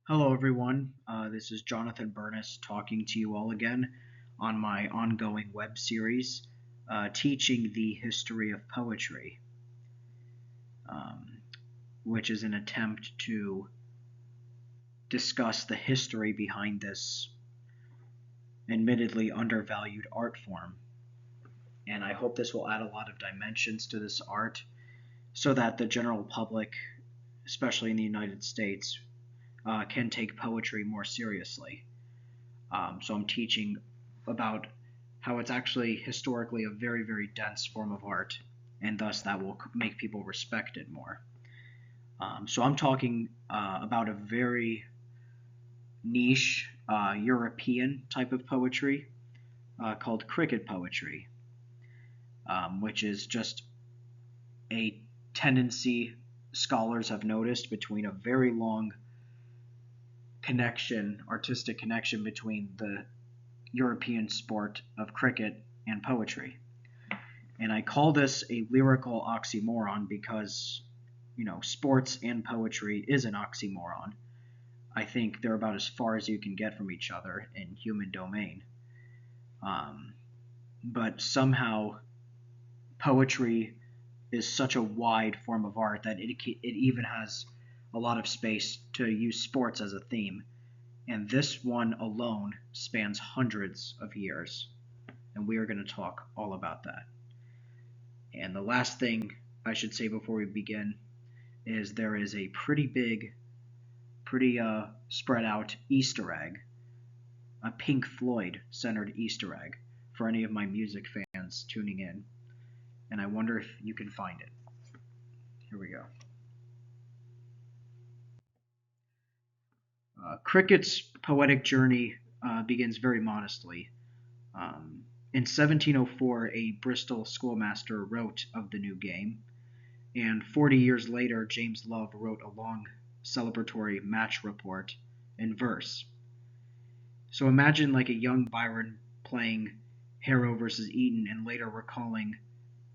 Hello, everyone. This is Jonathan Burness talking to you all again on my ongoing web series, Teaching the History of Poetry, um, which is an attempt to discuss the history behind this admittedly undervalued art form. And I hope this will add a lot of dimensions to this art so that the general public, especially in the United States, can take poetry more seriously. So I'm teaching about how it's actually historically a very, very dense form of art, and thus that will make people respect it more. So I'm talking about a very niche European type of poetry called cricket poetry, which is just a tendency scholars have noticed between a very long artistic connection between the European sport of cricket and poetry. And I call this a lyrical oxymoron because, sports and poetry is an oxymoron. I think they're about as far as you can get from each other in human domain. Um, but somehow, poetry is such a wide form of art that it even has a lot of space to use sports as a theme. And this one alone spans hundreds of years. And we are going to talk all about that. And the last thing I should say before we begin is there is a pretty big, pretty spread out Easter egg, a Pink Floyd centered Easter egg for any of my music fans tuning in. And I wonder if you can find it. Here we go. Cricket's poetic journey begins very modestly. In 1704, a Bristol schoolmaster wrote of the new game, and 40 years later, James Love wrote a long celebratory match report in verse. So imagine like a young Byron playing Harrow versus Eton and later recalling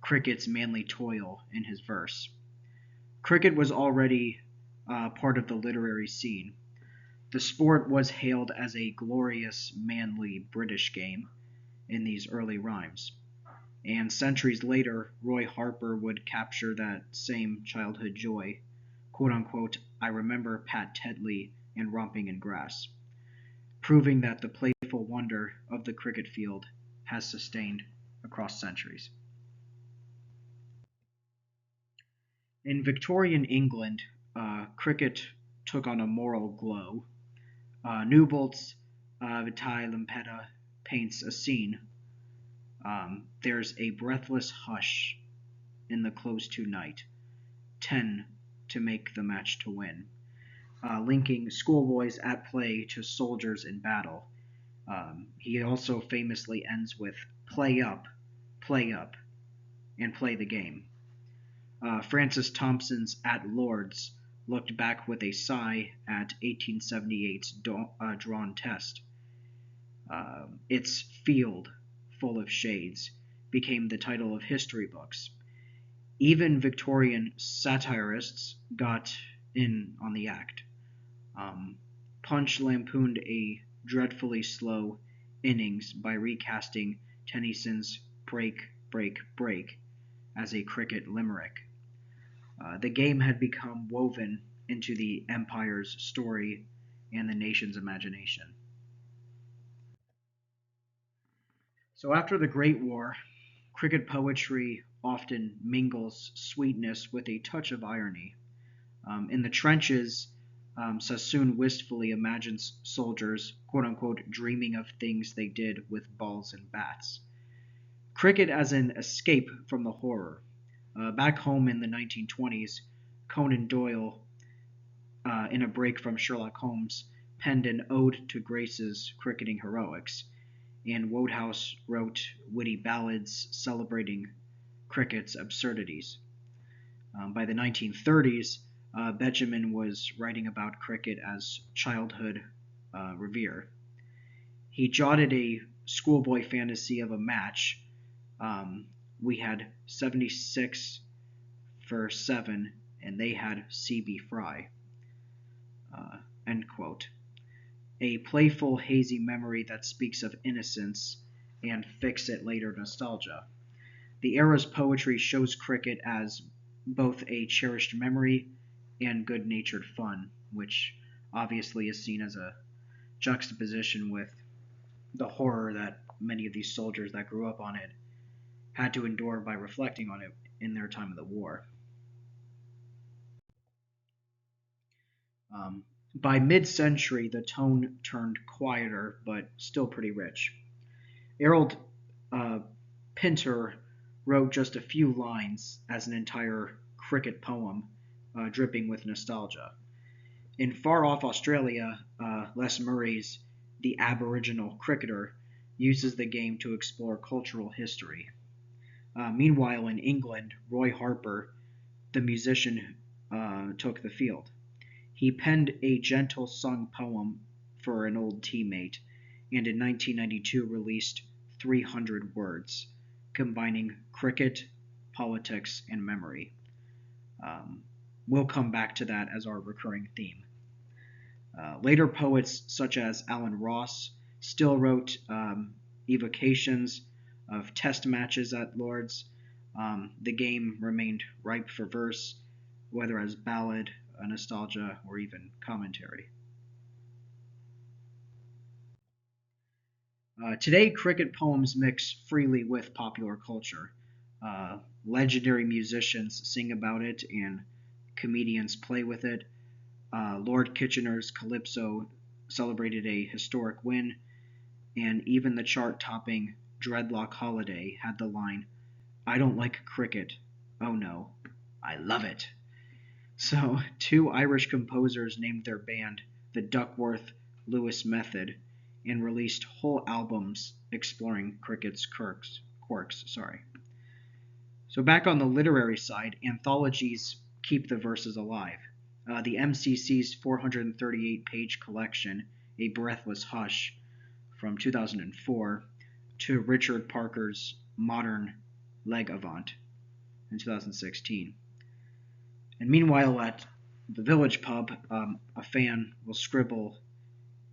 cricket's manly toil in his verse. Cricket was already part of the literary scene. The sport was hailed as a glorious, manly British game in these early rhymes. And centuries later, Roy Harper would capture that same childhood joy. Quote unquote, I remember Pat Tetley and romping in grass, proving that the playful wonder of the cricket field has sustained across centuries. In Victorian England, cricket took on a moral glow. Newbolt's Vitae Limpetta paints a scene. There's a breathless hush in the close-to night, 10 to make the match to win, linking schoolboys at play to soldiers in battle. He also famously ends with play up, and play the game. Francis Thompson's At Lord's looked back with a sigh at 1878's drawn test. Its field, full of shades, became the title of history books. Even Victorian satirists got in on the act. Punch lampooned a dreadfully slow innings by recasting Tennyson's Break, Break, Break as a cricket limerick. The game had become woven into the empire's story and the nation's imagination. So after the Great War, cricket poetry often mingles sweetness with a touch of irony. In the trenches, Sassoon wistfully imagines soldiers, quote unquote, dreaming of things they did with balls and bats. Cricket as an escape from the horror. Back home in the 1920s, Conan Doyle, in a break from Sherlock Holmes, penned an ode to Grace's cricketing heroics, and Wodehouse wrote witty ballads celebrating cricket's absurdities. By the 1930s, Benjamin was writing about cricket as childhood revere. He jotted a schoolboy fantasy of a match. We had 76 for 7, and they had C.B. Fry. end quote. A playful, hazy memory that speaks of innocence and fix-it-later nostalgia. The era's poetry shows cricket as both a cherished memory and good-natured fun, which obviously is seen as a juxtaposition with the horror that many of these soldiers that grew up on it had to endure by reflecting on it in their time of the war. Um, by mid century, the tone turned quieter, but still pretty rich. Harold uh, Pinter wrote just a few lines as an entire cricket poem, dripping with nostalgia. In far off Australia, Les Murray's The Aboriginal Cricketer uses the game to explore cultural history. Meanwhile, in England, Roy Harper, the musician, took the field. He penned a gentle sung poem for an old teammate, and in 1992 released 300 words, combining cricket, politics, and memory. Um, we'll come back to that as our recurring theme. Later poets such as Alan Ross still wrote evocations of test matches at Lord's. The game remained ripe for verse, whether as ballad, nostalgia, or even commentary. Today, cricket poems mix freely with popular culture. Legendary musicians sing about it, and comedians play with it. Lord Kitchener's Calypso celebrated a historic win, and even the chart topping Dreadlock Holiday had the line, I don't like cricket. Oh no, I love it. So, two Irish composers named their band the Duckworth Lewis Method and released whole albums exploring cricket's quirks. So back on the literary side, anthologies keep the verses alive. The MCC's 438-page collection, A Breathless Hush, from 2004, to Richard Parker's Modern Leg Avant in 2016. And meanwhile, at the Village Pub, a fan will scribble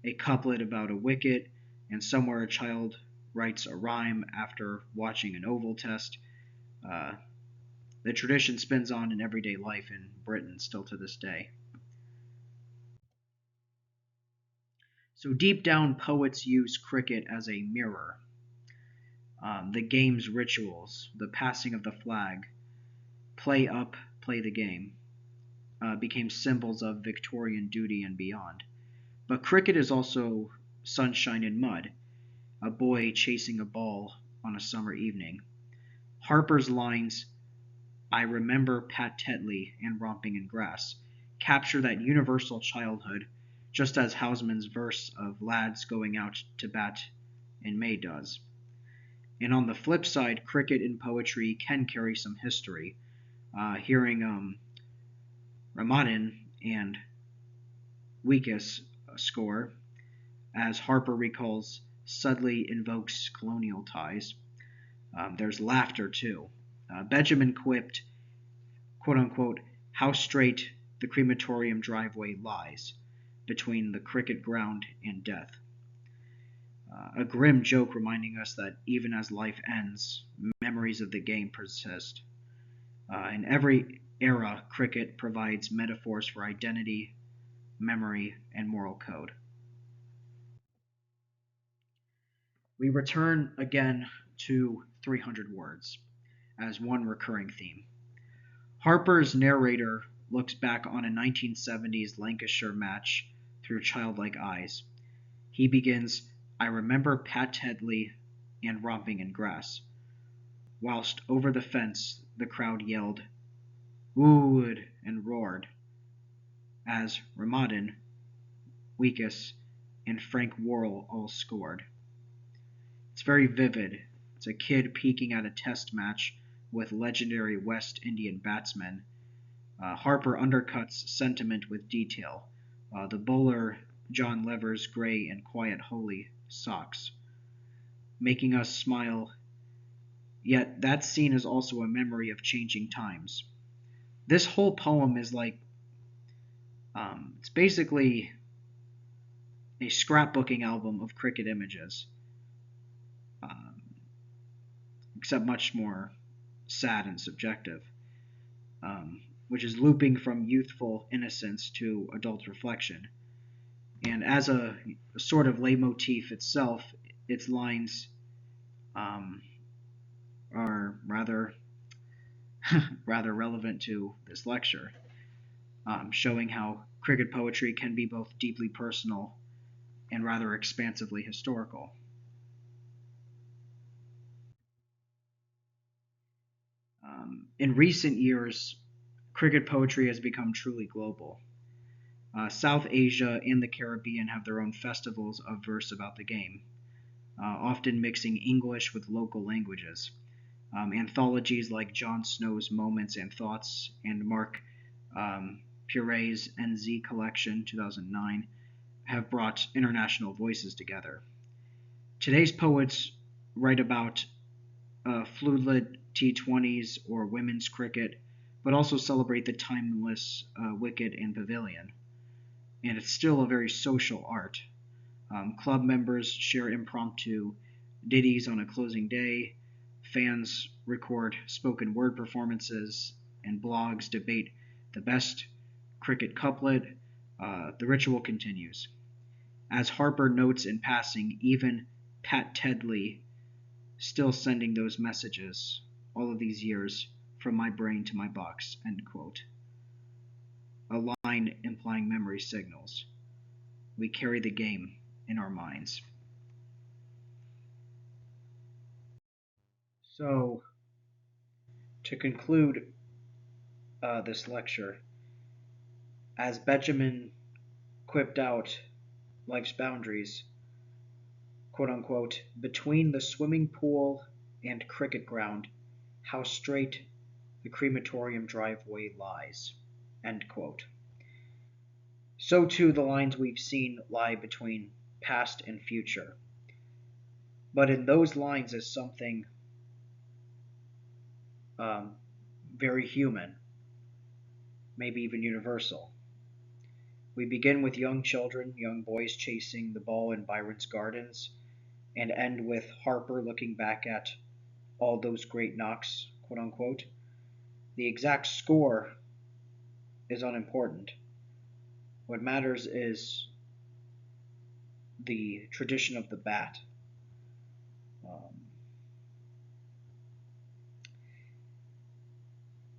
a couplet about a wicket, and somewhere a child writes a rhyme after watching an oval test. Uh, the tradition spins on in everyday life in Britain still to this day. So deep down, poets use cricket as a mirror. The game's rituals, the passing of the flag, play up, play the game, became symbols of Victorian duty and beyond. But cricket is also sunshine and mud, a boy chasing a ball on a summer evening. Harper's lines, I remember Pat Tetley and romping in grass, capture that universal childhood, just as Hausman's verse of lads going out to bat in May does. And on the flip side, cricket in poetry can carry some history. Hearing Ramadan and Weekus score, as Harper recalls, Sudley invokes colonial ties. There's laughter too. Benjamin quipped, quote unquote, how straight the crematorium driveway lies between the cricket ground and death. A grim joke reminding us that even as life ends, memories of the game persist. In every era, cricket provides metaphors for identity, memory, and moral code. We return again to 300 words as one recurring theme. Harper's narrator looks back on a 1970s Lancashire match through childlike eyes. He begins, I remember Pat Tetley and romping in grass, whilst over the fence the crowd yelled, oohed and roared, as Ramadan, Weekus, and Frank Worrell all scored. It's very vivid. It's a kid peeking at a test match with legendary West Indian batsmen. Harper undercuts sentiment with detail. The bowler, John Lever's gray and quiet holy socks, making us smile. Yet that scene is also a memory of changing times. This whole poem is like, it's basically a scrapbooking album of cricket images, um, except much more sad and subjective, um, which is looping from youthful innocence to adult reflection. And as a sort of leitmotif itself, its lines um, are rather rather relevant to this lecture, showing how cricket poetry can be both deeply personal and rather expansively historical. In recent years, cricket poetry has become truly global. South Asia and the Caribbean have their own festivals of verse about the game, often mixing English with local languages. Anthologies like Jon Snow's Moments and Thoughts and Mark Pure's NZ Collection 2009 have brought international voices together. Today's poets write about fluid T20s or women's cricket, but also celebrate the timeless wicket and pavilion. And it's still a very social art. Club members share impromptu ditties on a closing day, fans record spoken word performances, and blogs debate the best cricket couplet. The ritual continues. As Harper notes in passing, even Pat Tedley still sending those messages all of these years from my brain to my box, end quote. A line implying memory signals. We carry the game in our minds. So, to conclude this lecture, as Benjamin quipped out life's boundaries, quote unquote, between the swimming pool and cricket ground, how straight the crematorium driveway lies, end quote. So too the lines we've seen lie between past and future. But in those lines is something um, very human, maybe even universal. We begin with young children, young boys chasing the ball in Byron's gardens, and end with Harper looking back at all those great knocks, quote unquote. The exact score is unimportant. What matters is the tradition of the bat. Um,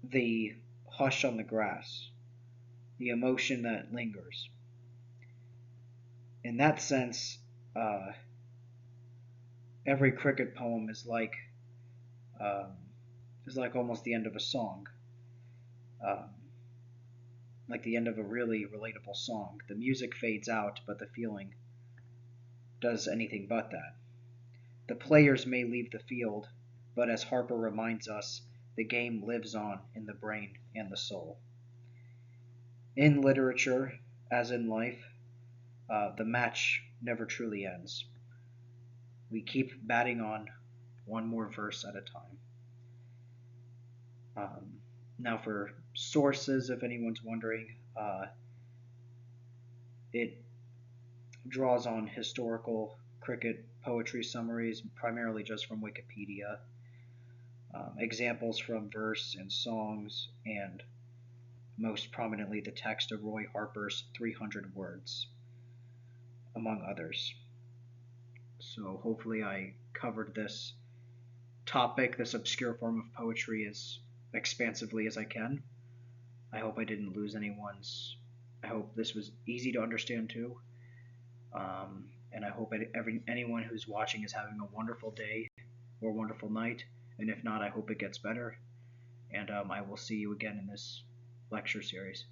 the hush on the grass, the emotion that lingers. In that sense, every cricket poem um, is like almost the end of a song, um, like the end of a really relatable song. The music fades out, but the feeling does anything but that. The players may leave the field, but as Harper reminds us, the game lives on in the brain and the soul. In literature, as in life, the match never truly ends. We keep batting on one more verse at a time. Now, for sources, if anyone's wondering, it draws on historical cricket poetry summaries, primarily just from Wikipedia, examples from verse and songs, and most prominently the text of Roy Harper's 300 Words, among others. So hopefully I covered this topic, this obscure form of poetry, as expansively as I can. I hope I didn't lose anyone's. I hope this was easy to understand too. And I hope anyone who's watching is having a wonderful day or wonderful night. And if not, I hope it gets better. And I will see you again in this lecture series.